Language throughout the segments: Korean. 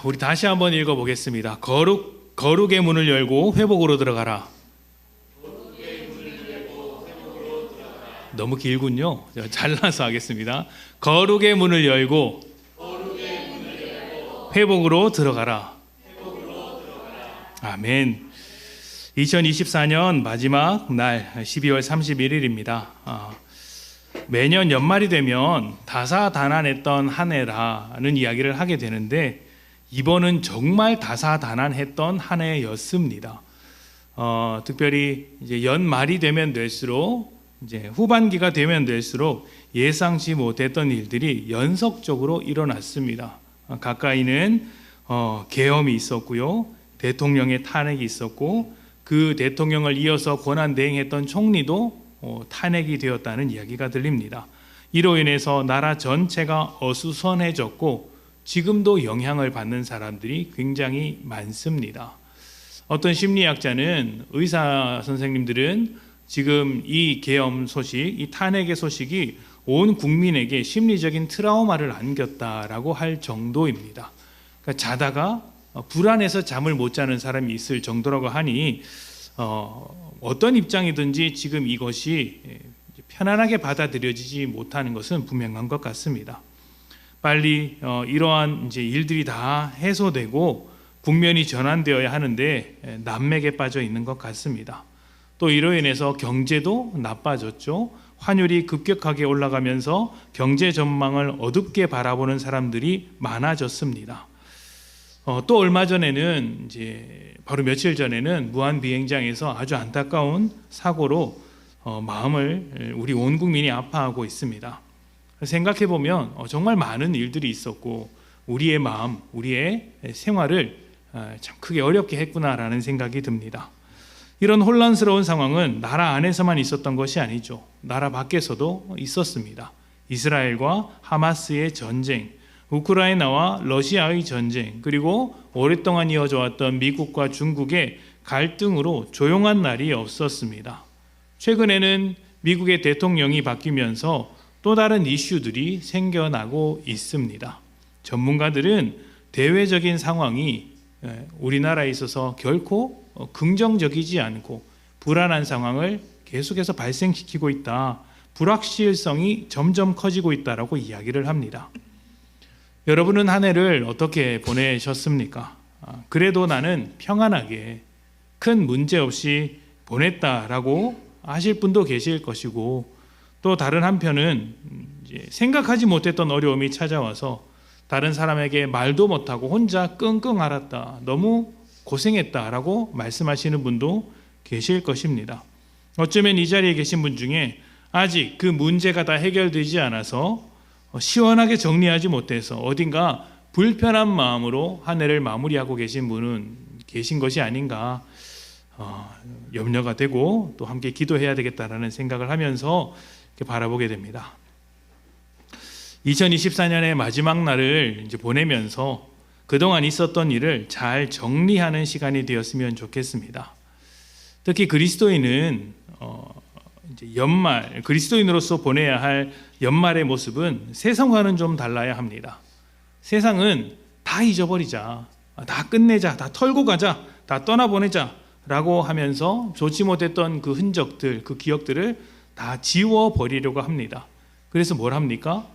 우리 다시 한번 읽어보겠습니다. 거룩의 문을 열고 회복으로 들어가라. 너무 길군요. 잘라서 하겠습니다. 거룩의 문을 열고 회복으로 들어가라. 아멘. 2024년 마지막 날 12월 31일입니다. 매년 연말이 되면 다사다난했던 한 해라는 이야기를 하게 되는데 이번은 정말 다사다난했던 한 해였습니다. 특별히 이제 연말이 되면 될수록 이제 후반기가 되면 될수록 예상치 못했던 일들이 연속적으로 일어났습니다. 가까이는 계엄이 있었고요, 대통령의 탄핵이 있었고, 그 대통령을 이어서 권한대행했던 총리도 탄핵이 되었다는 이야기가 들립니다. 이로 인해서 나라 전체가 어수선해졌고 지금도 영향을 받는 사람들이 굉장히 많습니다. 어떤 심리학자는, 의사 선생님들은 지금 이 계엄 소식, 이 탄핵의 소식이 온 국민에게 심리적인 트라우마를 안겼다라고 할 정도입니다. 그러니까 자다가 불안해서 잠을 못 자는 사람이 있을 정도라고 하니 어떤 입장이든지 지금 이것이 편안하게 받아들여지지 못하는 것은 분명한 것 같습니다. 빨리 이러한 이제 일들이 다 해소되고 국면이 전환되어야 하는데 난맥에 빠져 있는 것 같습니다. 또 이로 인해서 경제도 나빠졌죠. 환율이 급격하게 올라가면서 경제 전망을 어둡게 바라보는 사람들이 많아졌습니다. 또 얼마 전에는 이제 바로 며칠 전에는 무한 비행장에서 아주 안타까운 사고로 마음을 우리 온 국민이 아파하고 있습니다. 생각해 보면 정말 많은 일들이 있었고 우리의 마음, 우리의 생활을 참 크게 어렵게 했구나라는 생각이 듭니다. 이런 혼란스러운 상황은 나라 안에서만 있었던 것이 아니죠. 나라 밖에서도 있었습니다. 이스라엘과 하마스의 전쟁, 우크라이나와 러시아의 전쟁, 그리고 오랫동안 이어져 왔던 미국과 중국의 갈등으로 조용한 날이 없었습니다. 최근에는 미국의 대통령이 바뀌면서 또 다른 이슈들이 생겨나고 있습니다. 전문가들은 대외적인 상황이 우리나라에 있어서 결코 긍정적이지 않고 불안한 상황을 계속해서 발생시키고 있다. 불확실성이 점점 커지고 있다라고 이야기를 합니다. 여러분은 한 해를 어떻게 보내셨습니까? 그래도 나는 평안하게 큰 문제 없이 보냈다라고 하실 분도 계실 것이고, 또 다른 한편은 이제 생각하지 못했던 어려움이 찾아와서 다른 사람에게 말도 못하고 혼자 끙끙 앓았다, 너무 고생했다라고 말씀하시는 분도 계실 것입니다. 어쩌면 이 자리에 계신 분 중에 아직 그 문제가 다 해결되지 않아서 시원하게 정리하지 못해서 어딘가 불편한 마음으로 한 해를 마무리하고 계신 분은 계신 것이 아닌가 염려가 되고, 또 함께 기도해야 되겠다라는 생각을 하면서 이렇게 바라보게 됩니다. 2024년의 마지막 날을 이제 보내면서 그동안 있었던 일을 잘 정리하는 시간이 되었으면 좋겠습니다. 특히 그리스도인은 이제 연말, 그리스도인으로서 보내야 할 연말의 모습은 세상과는 좀 달라야 합니다. 세상은 다 잊어버리자, 다 끝내자, 다 털고 가자, 다 떠나보내자 라고 하면서 좋지 못했던 그 흔적들, 그 기억들을 다 지워버리려고 합니다. 그래서 뭘 합니까?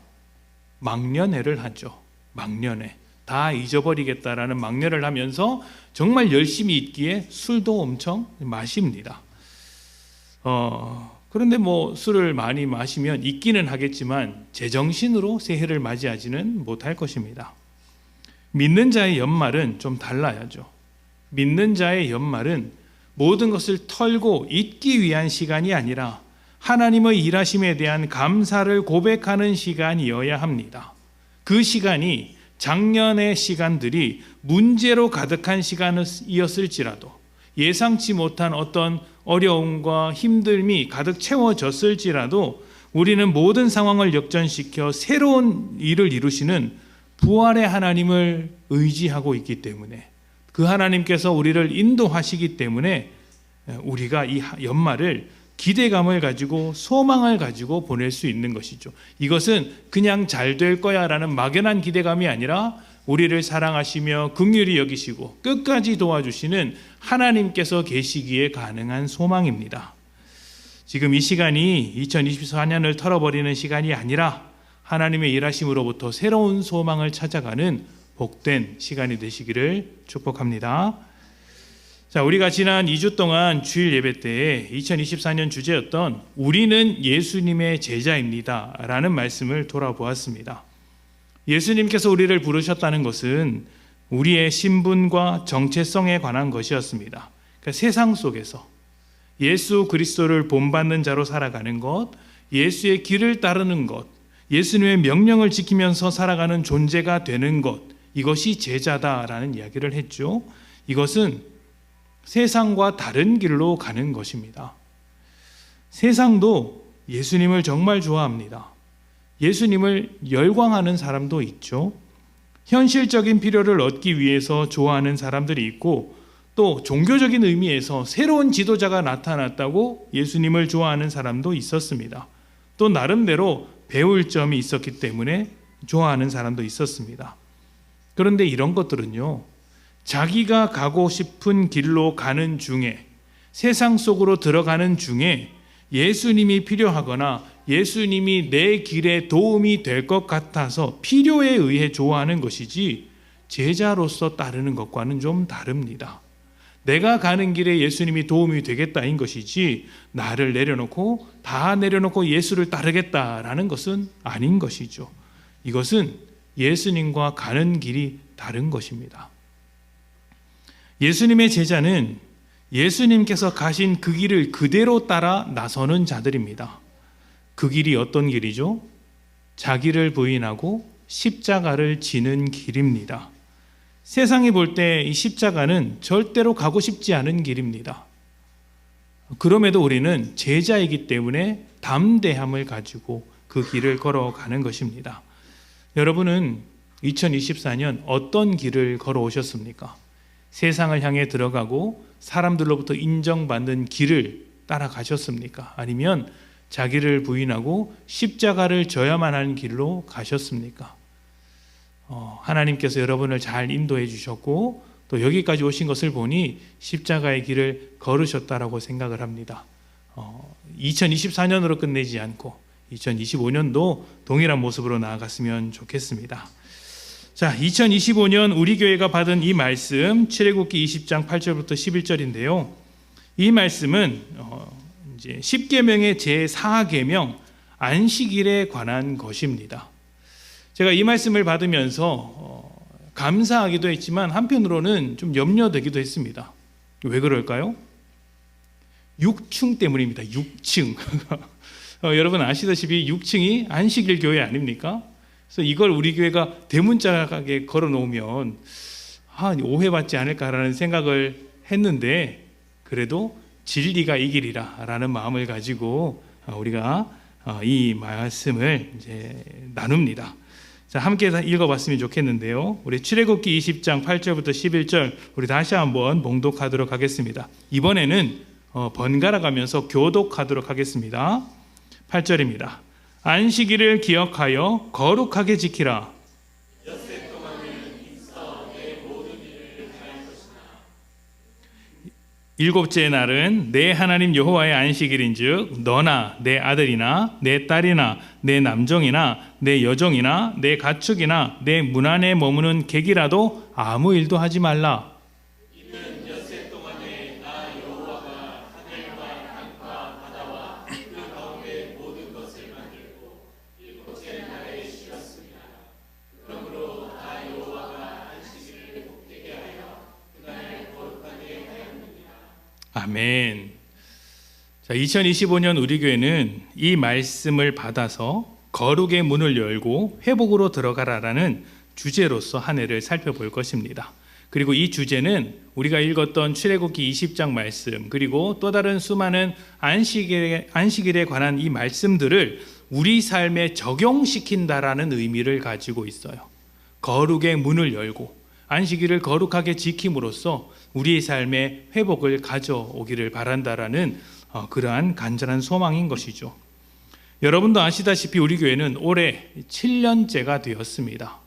망년회를 하죠. 망년회. 다 잊어버리겠다라는 망년을 하면서 정말 열심히 있기에 술도 엄청 마십니다. 그런데 뭐 술을 많이 마시면 잊기는 하겠지만 제정신으로 새해를 맞이하지는 못할 것입니다. 믿는 자의 연말은 좀 달라야죠. 믿는 자의 연말은 모든 것을 털고 잊기 위한 시간이 아니라 하나님의 일하심에 대한 감사를 고백하는 시간이어야 합니다. 그 시간이 작년의 시간들이 문제로 가득한 시간이었을지라도, 예상치 못한 어떤 어려움과 힘듦이 가득 채워졌을지라도 우리는 모든 상황을 역전시켜 새로운 일을 이루시는 부활의 하나님을 의지하고 있기 때문에, 그 하나님께서 우리를 인도하시기 때문에 우리가 이 연말을 기대감을 가지고 소망을 가지고 보낼 수 있는 것이죠. 이것은 그냥 잘 될 거야 라는 막연한 기대감이 아니라 우리를 사랑하시며 긍휼히 여기시고 끝까지 도와주시는 하나님께서 계시기에 가능한 소망입니다. 지금 이 시간이 2024년을 털어버리는 시간이 아니라 하나님의 일하심으로부터 새로운 소망을 찾아가는 복된 시간이 되시기를 축복합니다. 자, 우리가 지난 2주 동안 주일 예배 때에 2024년 주제였던 우리는 예수님의 제자입니다 라는 말씀을 돌아보았습니다. 예수님께서 우리를 부르셨다는 것은 우리의 신분과 정체성에 관한 것이었습니다. 그러니까 세상 속에서 예수 그리스도를 본받는 자로 살아가는 것, 예수의 길을 따르는 것, 예수님의 명령을 지키면서 살아가는 존재가 되는 것, 이것이 제자다라는 이야기를 했죠. 이것은 세상과 다른 길로 가는 것입니다. 세상도 예수님을 정말 좋아합니다. 예수님을 열광하는 사람도 있죠. 현실적인 필요를 얻기 위해서 좋아하는 사람들이 있고, 또 종교적인 의미에서 새로운 지도자가 나타났다고 예수님을 좋아하는 사람도 있었습니다. 또 나름대로 배울 점이 있었기 때문에 좋아하는 사람도 있었습니다. 그런데 이런 것들은요, 자기가 가고 싶은 길로 가는 중에, 세상 속으로 들어가는 중에 예수님이 필요하거나 예수님이 내 길에 도움이 될 것 같아서 필요에 의해 좋아하는 것이지 제자로서 따르는 것과는 좀 다릅니다. 내가 가는 길에 예수님이 도움이 되겠다인 것이지 나를 내려놓고 다 내려놓고 예수를 따르겠다라는 것은 아닌 것이죠. 이것은 예수님과 가는 길이 다른 것입니다. 예수님의 제자는 예수님께서 가신 그 길을 그대로 따라 나서는 자들입니다. 그 길이 어떤 길이죠? 자기를 부인하고 십자가를 지는 길입니다. 세상이 볼 때 이 십자가는 절대로 가고 싶지 않은 길입니다. 그럼에도 우리는 제자이기 때문에 담대함을 가지고 그 길을 걸어가는 것입니다. 여러분은 2024년 어떤 길을 걸어오셨습니까? 세상을 향해 들어가고 사람들로부터 인정받는 길을 따라가셨습니까? 아니면 자기를 부인하고 십자가를 져야만 하는 길로 가셨습니까? 하나님께서 여러분을 잘 인도해 주셨고 또 여기까지 오신 것을 보니 십자가의 길을 걸으셨다라고 생각을 합니다. 2024년으로 끝내지 않고 2025년도 동일한 모습으로 나아갔으면 좋겠습니다. 자, 2025년 우리 교회가 받은 이 말씀 출애굽기 20장 8절부터 11절인데요. 이 말씀은 이제 10계명의 제4계명 안식일에 관한 것입니다. 제가 이 말씀을 받으면서 감사하기도 했지만 한편으로는 좀 염려되기도 했습니다. 왜 그럴까요? 6층 때문입니다. 6층. 여러분 아시다시피 6층이 안식일 교회 아닙니까? 그래서 이걸 우리 교회가 대문짝하게 걸어놓으면 오해받지 않을까라는 생각을 했는데 그래도 진리가 이기리라 라는 마음을 가지고 우리가 이 말씀을 이제 나눕니다. 자, 함께 읽어봤으면 좋겠는데요. 우리 출애굽기 20장 8절부터 11절 우리 다시 한번 봉독하도록 하겠습니다. 이번에는 번갈아 가면서 교독하도록 하겠습니다. 8절입니다. 안식일을 기억하여 거룩하게 지키라. 엿새 동안은 힘써 내 모든 일을 행할 것이나 일곱째 날은 내 하나님 여호와의 안식일인즉 너나 내 아들이나 내 딸이나 내 남종이나 내 여종이나 내 가축이나 내 문 안에 머무는 객이라도 아무 일도 하지 말라. 이는 엿새 동안에 나 여호와가 하늘과 땅과 바다와 그 가운데 모든 것을 만들고 일곱째 날에 쉬었습니다. 그러므로 나 여호와가 안식일을 복되게 하여 그날을 거룩하게 하였느니라. 아멘. 자, 2025년 우리 교회는 이 말씀을 받아서 거룩의 문을 열고 회복으로 들어가라라는 주제로서 한 해를 살펴볼 것입니다. 그리고 이 주제는 우리가 읽었던 출애굽기 20장 말씀 그리고 또 다른 수많은 안식일에 관한 이 말씀들을 우리 삶에 적용시킨다라는 의미를 가지고 있어요. 거룩의 문을 열고 안식일을 거룩하게 지킴으로써 우리의 삶에 회복을 가져오기를 바란다라는 그러한 간절한 소망인 것이죠. 여러분도 아시다시피 우리 교회는 올해 7년째가 되었습니다.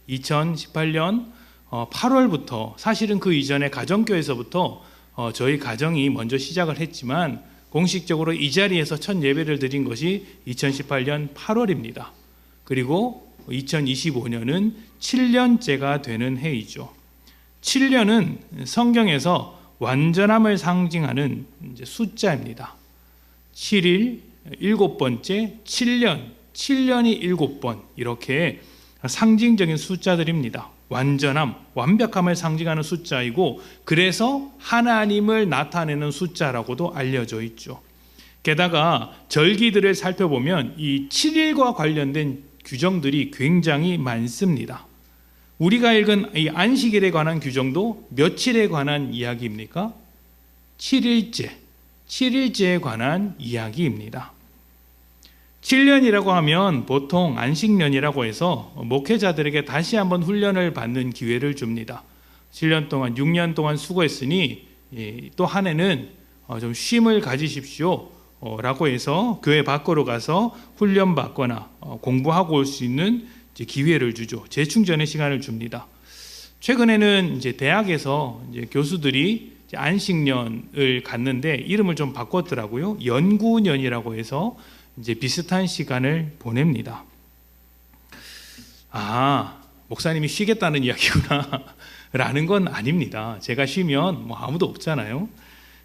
2018년 8월부터 사실은 그 이전에 가정교회에서부터 저희 가정이 먼저 시작을 했지만 공식적으로 이 자리에서 첫 예배를 드린 것이 2018년 8월입니다. 그리고 2025년은 7년째가 되는 해이죠. 7년은 성경에서 완전함을 상징하는 숫자입니다. 7일, 7번째, 7년, 7년이 7번 이렇게 상징적인 숫자들입니다. 완전함, 완벽함을 상징하는 숫자이고 그래서 하나님을 나타내는 숫자라고도 알려져 있죠. 게다가 절기들을 살펴보면 이 7일과 관련된 규정들이 굉장히 많습니다. 우리가 읽은 이 안식일에 관한 규정도 며칠에 관한 이야기입니까? 7일째에 관한 이야기입니다. 7년이라고 하면 보통 안식년이라고 해서 목회자들에게 다시 한번 훈련을 받는 기회를 줍니다. 7년 동안, 6년 동안 수고했으니 또 한 해는 좀 쉼을 가지십시오 라고 해서 교회 밖으로 가서 훈련받거나 공부하고 올 수 있는 기회를 주죠. 재충전의 시간을 줍니다. 최근에는 이제 대학에서 이제 교수들이 안식년을 갖는데 이름을 좀 바꿨더라고요. 연구년이라고 해서 이제 비슷한 시간을 보냅니다. 목사님이 쉬겠다는 이야기구나 라는 건 아닙니다. 제가 쉬면 아무도 없잖아요.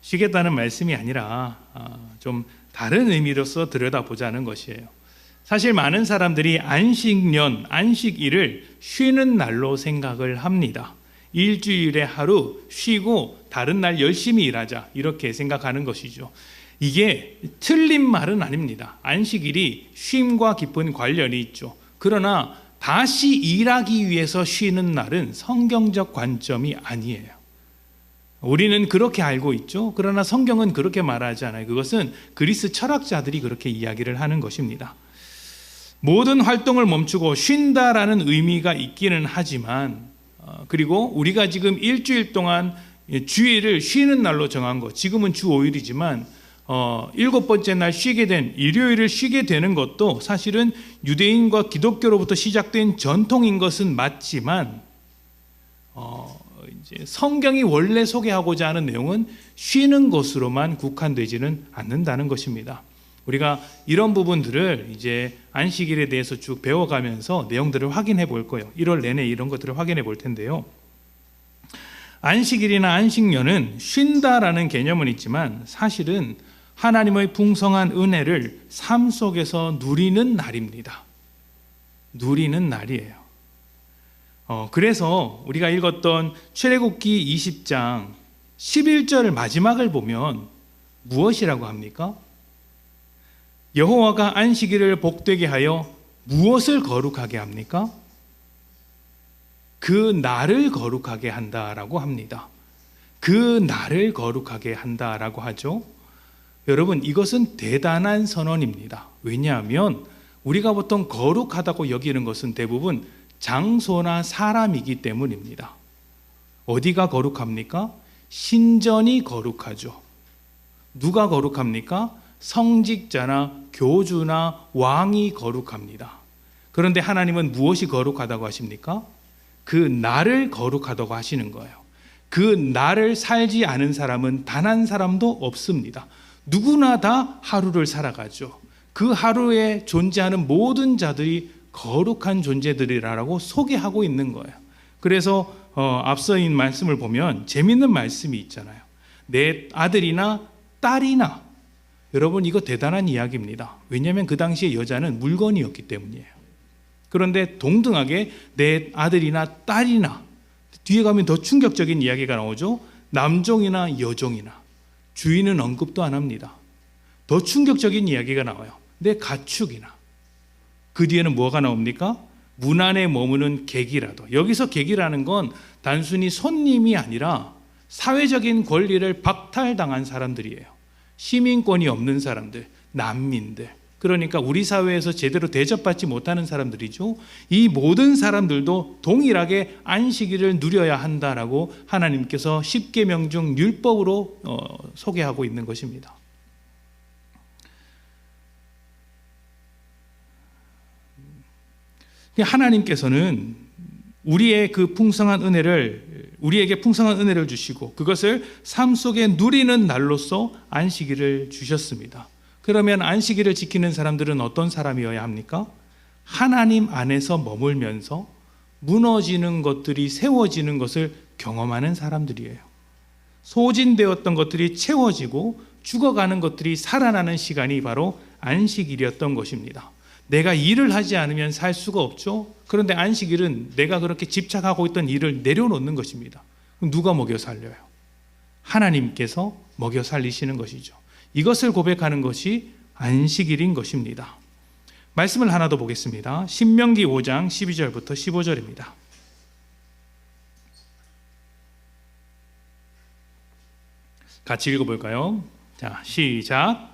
쉬겠다는 말씀이 아니라 좀 다른 의미로서 들여다보자는 것이에요. 사실 많은 사람들이 안식년, 안식일을 쉬는 날로 생각을 합니다. 일주일에 하루 쉬고 다른 날 열심히 일하자 이렇게 생각하는 것이죠. 이게 틀린 말은 아닙니다. 안식일이 쉼과 깊은 관련이 있죠. 그러나 다시 일하기 위해서 쉬는 날은 성경적 관점이 아니에요. 우리는 그렇게 알고 있죠. 그러나 성경은 그렇게 말하지 않아요. 그것은 그리스 철학자들이 그렇게 이야기를 하는 것입니다. 모든 활동을 멈추고 쉰다라는 의미가 있기는 하지만 그리고 우리가 지금 일주일 동안 주일을 쉬는 날로 정한 것, 지금은 주 5일이지만 7번째 날 쉬게 된 일요일을 쉬게 되는 것도 사실은 유대인과 기독교로부터 시작된 전통인 것은 맞지만 이제 성경이 원래 소개하고자 하는 내용은 쉬는 것으로만 국한되지는 않는다는 것입니다. 우리가 이런 부분들을 이제 안식일에 대해서 쭉 배워가면서 내용들을 확인해 볼 거예요. 1월 내내 이런 것들을 확인해 볼 텐데요. 안식일이나 안식년은 쉰다라는 개념은 있지만 사실은 하나님의 풍성한 은혜를 삶 속에서 누리는 날입니다. 누리는 날이에요. 그래서 우리가 읽었던 출애굽기 20장 11절 마지막을 보면 무엇이라고 합니까? 여호와가 안식일을 복되게 하여 무엇을 거룩하게 합니까? 그 날을 거룩하게 한다라고 합니다. 그 날을 거룩하게 한다라고 하죠. 여러분, 이것은 대단한 선언입니다. 왜냐하면 우리가 보통 거룩하다고 여기는 것은 대부분 장소나 사람이기 때문입니다. 어디가 거룩합니까? 신전이 거룩하죠. 누가 거룩합니까? 성직자나 교주나 왕이 거룩합니다. 그런데 하나님은 무엇이 거룩하다고 하십니까? 그 날을 거룩하다고 하시는 거예요. 그 날을 살지 않은 사람은 단 한 사람도 없습니다. 누구나 다 하루를 살아가죠. 그 하루에 존재하는 모든 자들이 거룩한 존재들이라고 소개하고 있는 거예요. 그래서 앞서인 말씀을 보면 재밌는 말씀이 있잖아요. 내 아들이나 딸이나, 여러분 이거 대단한 이야기입니다. 왜냐하면 그 당시에 여자는 물건이었기 때문이에요. 그런데 동등하게 내 아들이나 딸이나, 뒤에 가면 더 충격적인 이야기가 나오죠. 남종이나 여종이나, 주인은 언급도 안 합니다. 더 충격적인 이야기가 나와요. 내 가축이나. 그 뒤에는 뭐가 나옵니까? 문 안에 머무는 객이라도. 여기서 객이라는 건 단순히 손님이 아니라 사회적인 권리를 박탈당한 사람들이에요. 시민권이 없는 사람들, 난민들. 그러니까 우리 사회에서 제대로 대접받지 못하는 사람들이죠. 이 모든 사람들도 동일하게 안식일을 누려야 한다라고 하나님께서 10계명 중 율법으로 소개하고 있는 것입니다. 하나님께서는 우리의 그 풍성한 은혜를 우리에게 풍성한 은혜를 주시고 그것을 삶 속에 누리는 날로서 안식일을 주셨습니다. 그러면 안식일을 지키는 사람들은 어떤 사람이어야 합니까? 하나님 안에서 머물면서 무너지는 것들이 세워지는 것을 경험하는 사람들이에요. 소진되었던 것들이 채워지고 죽어가는 것들이 살아나는 시간이 바로 안식일이었던 것입니다. 내가 일을 하지 않으면 살 수가 없죠. 그런데 안식일은 내가 그렇게 집착하고 있던 일을 내려놓는 것입니다. 그럼 누가 먹여 살려요? 하나님께서 먹여 살리시는 것이죠. 이것을 고백하는 것이 안식일인 것입니다. 말씀을 하나 더 보겠습니다. 신명기 5장 12절부터 15절입니다. 같이 읽어볼까요? 자, 시작.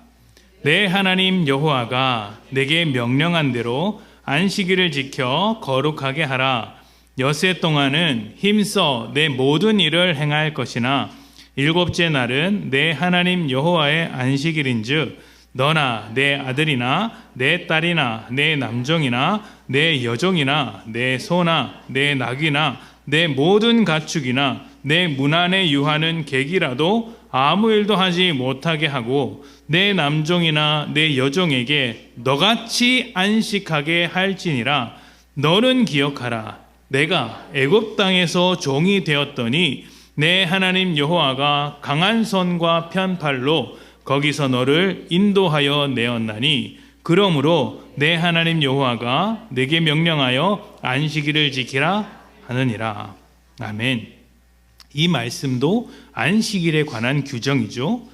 내 하나님 여호와가 내게 명령한 대로 안식일을 지켜 거룩하게 하라. 엿새 동안은 힘써 내 모든 일을 행할 것이나 일곱째 날은 내 하나님 여호와의 안식일인즉 너나 내 아들이나 내 딸이나 내 남종이나 내 여종이나 내 소나 내 낙이나 내 모든 가축이나 내 문 안에 유하는 객이라도 아무 일도 하지 못하게 하고 내 남종이나 내 여종에게 너같이 안식하게 할지니라. 너는 기억하라. 내가 애굽 땅에서 종이 되었더니 내 하나님 여호와가 강한 손과 편팔로 거기서 너를 인도하여 내었나니 그러므로 내 하나님 여호와가 내게 명령하여 안식일을 지키라 하느니라. 아멘. 이 말씀도 안식일에 관한 규정이죠.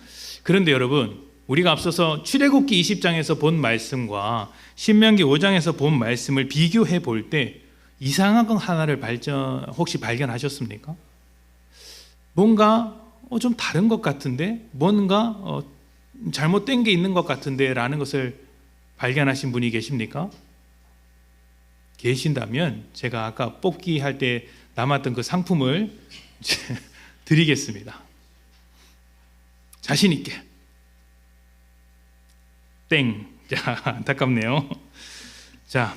그런데 여러분, 우리가 앞서서 출애굽기 20장에서 본 말씀과 신명기 5장에서 본 말씀을 비교해 볼 때 이상한 건 하나를 혹시 발견하셨습니까? 뭔가 좀 다른 것 같은데, 뭔가 잘못된 게 있는 것 같은데 라는 것을 발견하신 분이 계십니까? 계신다면 제가 아까 뽑기 할 때 남았던 그 상품을 드리겠습니다. 자신 있게. 땡. 자, 안타깝네요. 자,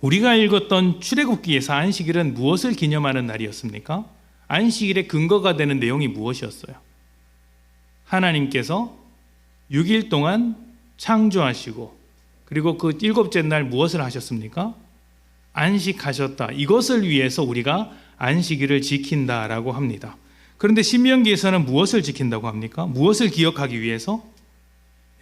우리가 읽었던 출애굽기에서 안식일은 무엇을 기념하는 날이었습니까? 안식일의 근거가 되는 내용이 무엇이었어요? 하나님께서 6일 동안 창조하시고 그리고 그 일곱째 날 무엇을 하셨습니까? 안식하셨다. 이것을 위해서 우리가 안식일을 지킨다라고 합니다. 그런데 신명기에서는 무엇을 지킨다고 합니까? 무엇을 기억하기 위해서?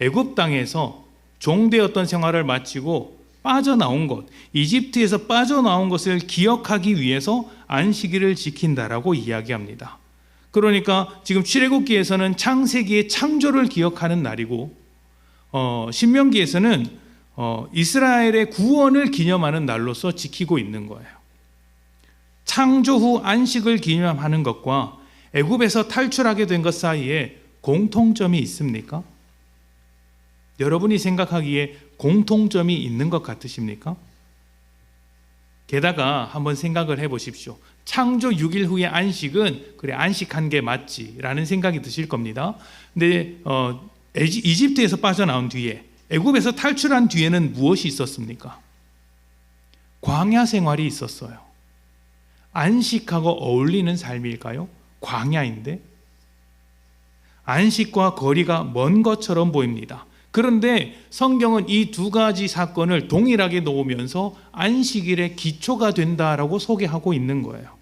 애굽 땅에서 종되었던 생활을 마치고 빠져나온 것, 이집트에서 빠져나온 것을 기억하기 위해서 안식일을 지킨다라고 이야기합니다. 그러니까 지금 출애굽기에서는 창세기의 창조를 기억하는 날이고 신명기에서는 이스라엘의 구원을 기념하는 날로서 지키고 있는 거예요. 창조 후 안식을 기념하는 것과 애굽에서 탈출하게 된 것 사이에 공통점이 있습니까? 여러분이 생각하기에 공통점이 있는 것 같으십니까? 게다가 한번 생각을 해보십시오. 창조 6일 후의 안식은 그래 안식한 게 맞지라는 생각이 드실 겁니다. 근데 이집트에서 빠져나온 뒤에 애굽에서 탈출한 뒤에는 무엇이 있었습니까? 광야 생활이 있었어요. 안식하고 어울리는 삶일까요? 광야인데 안식과 거리가 먼 것처럼 보입니다. 그런데 성경은 이 두 가지 사건을 동일하게 놓으면서 안식일의 기초가 된다라고 소개하고 있는 거예요.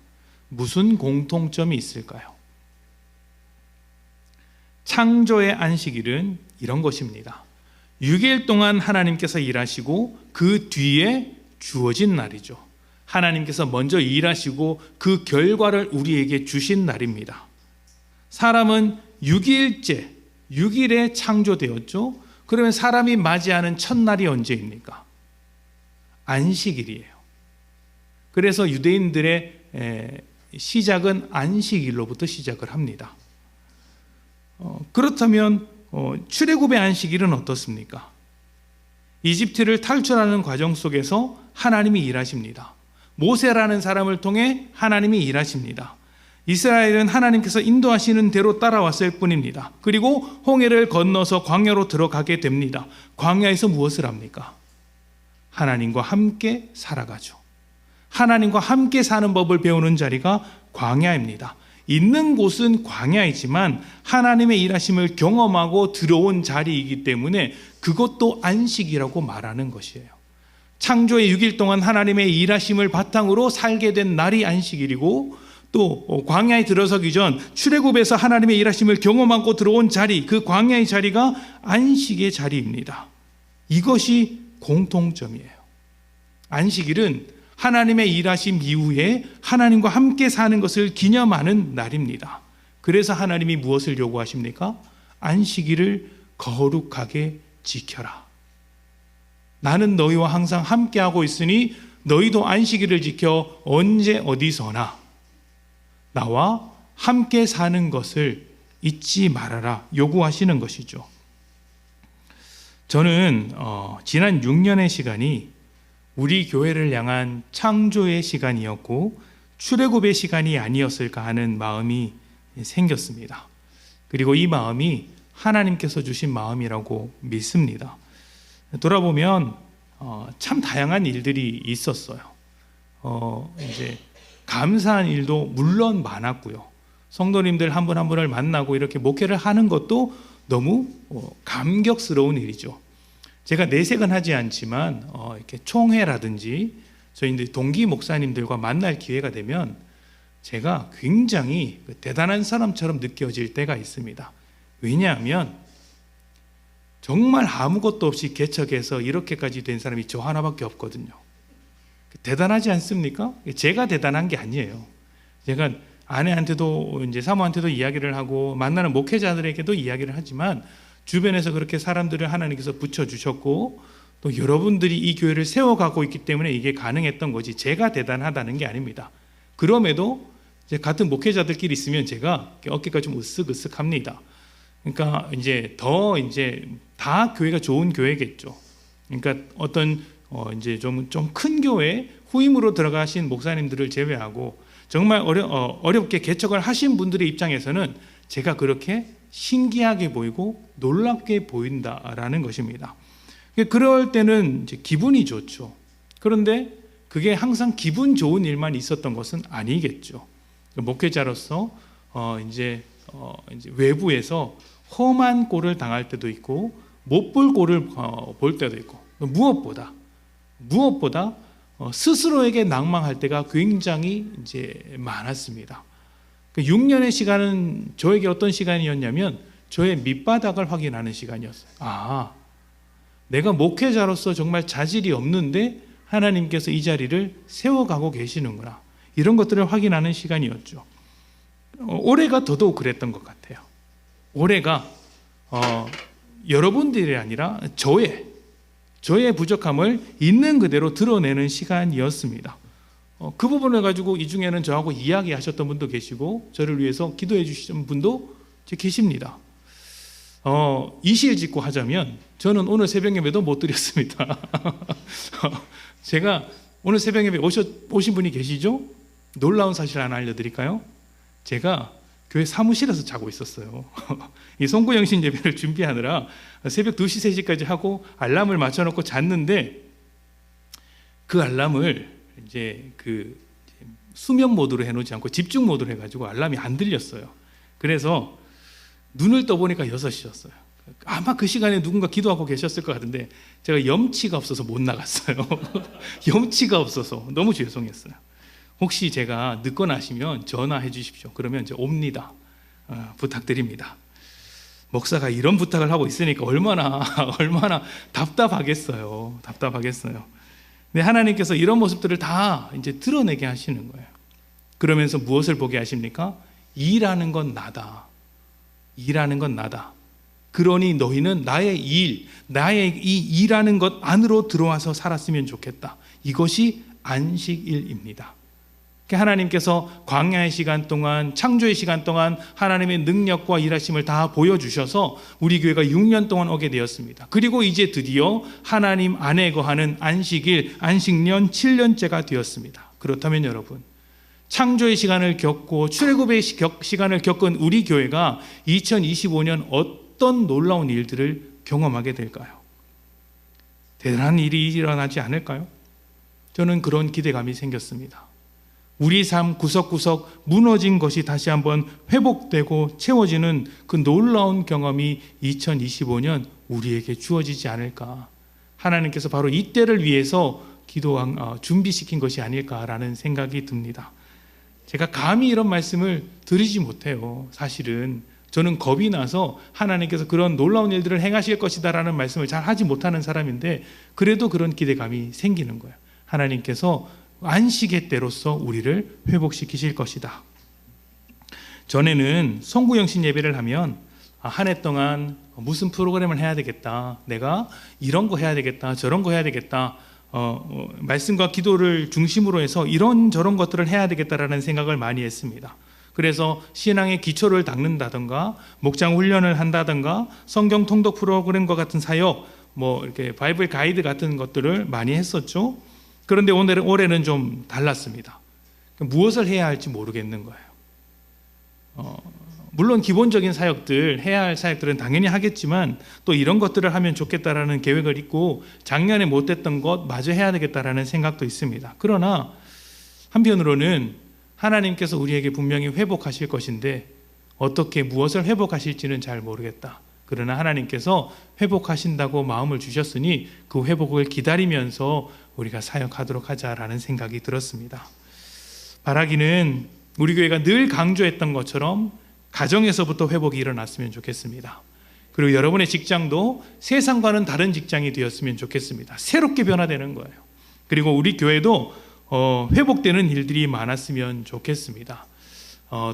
무슨 공통점이 있을까요? 창조의 안식일은 이런 것입니다. 6일 동안 하나님께서 일하시고 그 뒤에 주어진 날이죠. 하나님께서 먼저 일하시고 그 결과를 우리에게 주신 날입니다. 사람은 6일째, 6일에 창조되었죠. 그러면 사람이 맞이하는 첫날이 언제입니까? 안식일이에요. 그래서 유대인들의 시작은 안식일로부터 시작을 합니다. 그렇다면 출애굽의 안식일은 어떻습니까? 이집트를 탈출하는 과정 속에서 하나님이 일하십니다. 모세라는 사람을 통해 하나님이 일하십니다. 이스라엘은 하나님께서 인도하시는 대로 따라왔을 뿐입니다. 그리고 홍해를 건너서 광야로 들어가게 됩니다. 광야에서 무엇을 합니까? 하나님과 함께 살아가죠. 하나님과 함께 사는 법을 배우는 자리가 광야입니다. 있는 곳은 광야이지만 하나님의 일하심을 경험하고 들어온 자리이기 때문에 그것도 안식이라고 말하는 것이에요. 창조의 6일 동안 하나님의 일하심을 바탕으로 살게 된 날이 안식일이고, 또 광야에 들어서기 전 출애굽에서 하나님의 일하심을 경험하고 들어온 자리, 그 광야의 자리가 안식의 자리입니다. 이것이 공통점이에요. 안식일은 하나님의 일하심 이후에 하나님과 함께 사는 것을 기념하는 날입니다. 그래서 하나님이 무엇을 요구하십니까? 안식일을 거룩하게 지켜라. 나는 너희와 항상 함께하고 있으니 너희도 안식일을 지켜 언제 어디서나 나와 함께 사는 것을 잊지 말아라 요구하시는 것이죠. 저는 지난 6년의 시간이 우리 교회를 향한 창조의 시간이었고 출애굽의 시간이 아니었을까 하는 마음이 생겼습니다. 그리고 이 마음이 하나님께서 주신 마음이라고 믿습니다. 돌아보면 참 다양한 일들이 있었어요. 이제 감사한 일도 물론 많았고요. 성도님들 한 분 한 분을 만나고 이렇게 목회를 하는 것도 너무 감격스러운 일이죠. 제가 내색은 하지 않지만 이렇게 총회라든지 저희 동기 목사님들과 만날 기회가 되면 제가 굉장히 대단한 사람처럼 느껴질 때가 있습니다. 왜냐하면 정말 아무것도 없이 개척해서 이렇게까지 된 사람이 저 하나밖에 없거든요. 대단하지 않습니까? 제가 대단한 게 아니에요. 제가 아내한테도 이제 사모한테도 이야기를 하고 만나는 목회자들에게도 이야기를 하지만 주변에서 그렇게 사람들을 하나님께서 붙여주셨고 또 여러분들이 이 교회를 세워가고 있기 때문에 이게 가능했던 거지 제가 대단하다는 게 아닙니다. 그럼에도 이제 같은 목회자들끼리 있으면 제가 어깨가 좀 으쓱으쓱합니다. 그러니까 이제 다 교회가 좋은 교회겠죠. 그러니까 어떤 이제 좀 큰 교회 후임으로 들어가신 목사님들을 제외하고 정말 어렵게 개척을 하신 분들의 입장에서는 제가 그렇게 신기하게 보이고 놀랍게 보인다라는 것입니다. 그럴 때는 이제 기분이 좋죠. 그런데 그게 항상 기분 좋은 일만 있었던 것은 아니겠죠. 목회자로서 이제 외부에서 험한 꼴을 당할 때도 있고 못 볼 꼴을 볼 때도 있고 무엇보다 스스로에게 낭망할 때가 굉장히 이제 많았습니다. 6년의 시간은 저에게 어떤 시간이었냐면 저의 밑바닥을 확인하는 시간이었어요. 아, 내가 목회자로서 정말 자질이 없는데 하나님께서 이 자리를 세워가고 계시는구나. 이런 것들을 확인하는 시간이었죠. 올해가 더더욱 그랬던 것 같아요. 올해가 여러분들이 아니라 저의 부족함을 있는 그대로 드러내는 시간이었습니다. 그 부분을 가지고 이 중에는 저하고 이야기하셨던 분도 계시고 저를 위해서 기도해 주신 분도 계십니다. 이실 짓고 하자면 저는 오늘 새벽 예배도 못 드렸습니다. 제가 오늘 새벽 예배 오신 분이 계시죠? 놀라운 사실 하나 알려드릴까요? 제가 교회 사무실에서 자고 있었어요. 이 송구영신 예배를 준비하느라 새벽 2시, 3시까지 하고 알람을 맞춰놓고 잤는데 그 알람을 이제 그 수면 모드로 해놓지 않고 집중 모드로 해가지고 알람이 안 들렸어요. 그래서 눈을 떠보니까 6시였어요. 아마 그 시간에 누군가 기도하고 계셨을 것 같은데 제가 염치가 없어서 못 나갔어요. 염치가 없어서 너무 죄송했어요. 혹시 제가 늦거나 하시면 전화해 주십시오. 그러면 이제 옵니다. 부탁드립니다. 목사가 이런 부탁을 하고 있으니까 얼마나 답답하겠어요. 근데 하나님께서 이런 모습들을 다 이제 드러내게 하시는 거예요. 그러면서 무엇을 보게 하십니까? 일하는 건 나다. 그러니 너희는 나의 이 일하는 것 안으로 들어와서 살았으면 좋겠다. 이것이 안식일입니다. 하나님께서 광야의 시간 동안, 창조의 시간 동안 하나님의 능력과 일하심을 다 보여주셔서 우리 교회가 6년 동안 오게 되었습니다. 그리고 이제 드디어 하나님 안에 거하는 안식일, 안식년 7년째가 되었습니다. 그렇다면 여러분, 창조의 시간을 겪고 출애굽의 시간을 겪은 우리 교회가 2025년 어떤 놀라운 일들을 경험하게 될까요? 대단한 일이 일어나지 않을까요? 저는 그런 기대감이 생겼습니다. 우리 삶 구석구석 무너진 것이 다시 한번 회복되고 채워지는 그 놀라운 경험이 2025년 우리에게 주어지지 않을까. 하나님께서 바로 이때를 위해서 준비시킨 것이 아닐까라는 생각이 듭니다. 제가 감히 이런 말씀을 드리지 못해요. 사실은 저는 겁이 나서 하나님께서 그런 놀라운 일들을 행하실 것이다라는 말씀을 잘 하지 못하는 사람인데, 그래도 그런 기대감이 생기는 거예요. 하나님께서 안식의 때로서 우리를 회복시키실 것이다. 전에는 송구영신 예배를 하면 한 해 동안 무슨 프로그램을 해야 되겠다, 내가 이런 거 해야 되겠다, 저런 거 해야 되겠다, 말씀과 기도를 중심으로 해서 이런저런 것들을 해야 되겠다라는 생각을 많이 했습니다. 그래서 신앙의 기초를 닦는다든가 목장 훈련을 한다든가 성경 통독 프로그램과 같은 사역, 이렇게 바이블 가이드 같은 것들을 많이 했었죠. 그런데 올해는 좀 달랐습니다. 무엇을 해야 할지 모르겠는 거예요. 물론 기본적인 사역들, 해야 할 사역들은 당연히 하겠지만 또 이런 것들을 하면 좋겠다라는 계획을 있고 작년에 못했던 것 마저 해야 되겠다라는 생각도 있습니다. 그러나 한편으로는 하나님께서 우리에게 분명히 회복하실 것인데 어떻게 무엇을 회복하실지는 잘 모르겠다. 그러나 하나님께서 회복하신다고 마음을 주셨으니 그 회복을 기다리면서 우리가 사역하도록 하자라는 생각이 들었습니다. 바라기는 우리 교회가 늘 강조했던 것처럼 가정에서부터 회복이 일어났으면 좋겠습니다. 그리고 여러분의 직장도 세상과는 다른 직장이 되었으면 좋겠습니다. 새롭게 변화되는 거예요. 그리고 우리 교회도 회복되는 일들이 많았으면 좋겠습니다.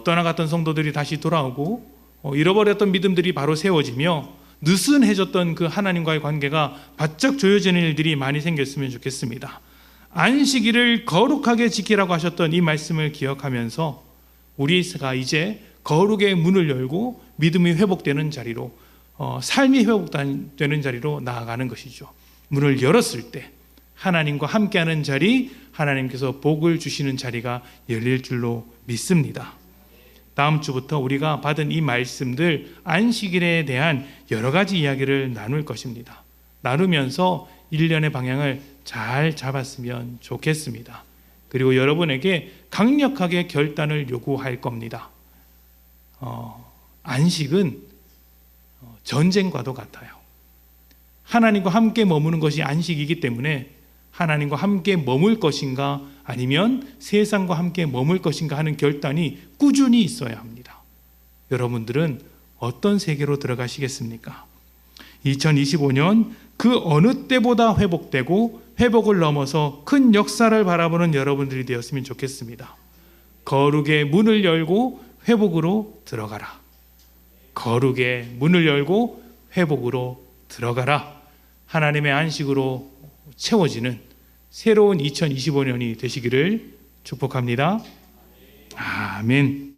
떠나갔던 성도들이 다시 돌아오고 잃어버렸던 믿음들이 바로 세워지며 느슨해졌던 그 하나님과의 관계가 바짝 조여지는 일들이 많이 생겼으면 좋겠습니다. 안식일을 거룩하게 지키라고 하셨던 이 말씀을 기억하면서 우리가 이제 거룩의 문을 열고 믿음이 회복되는 자리로, 삶이 회복되는 자리로 나아가는 것이죠. 문을 열었을 때 하나님과 함께하는 자리, 하나님께서 복을 주시는 자리가 열릴 줄로 믿습니다. 다음 주부터 우리가 받은 이 말씀들, 안식일에 대한 여러 가지 이야기를 나눌 것입니다. 나누면서 1년의 방향을 잘 잡았으면 좋겠습니다. 그리고 여러분에게 강력하게 결단을 요구할 겁니다. 안식은 전쟁과도 같아요. 하나님과 함께 머무는 것이 안식이기 때문에 하나님과 함께 머물 것인가 아니면 세상과 함께 머물 것인가 하는 결단이 꾸준히 있어야 합니다. 여러분들은 어떤 세계로 들어가시겠습니까? 2025년 그 어느 때보다 회복되고 회복을 넘어서 큰 역사를 바라보는 여러분들이 되었으면 좋겠습니다. 거룩의 문을 열고 회복으로 들어가라. 거룩의 문을 열고 회복으로 들어가라. 하나님의 안식으로 채워지는 새로운 2025년이 되시기를 축복합니다. 아멘.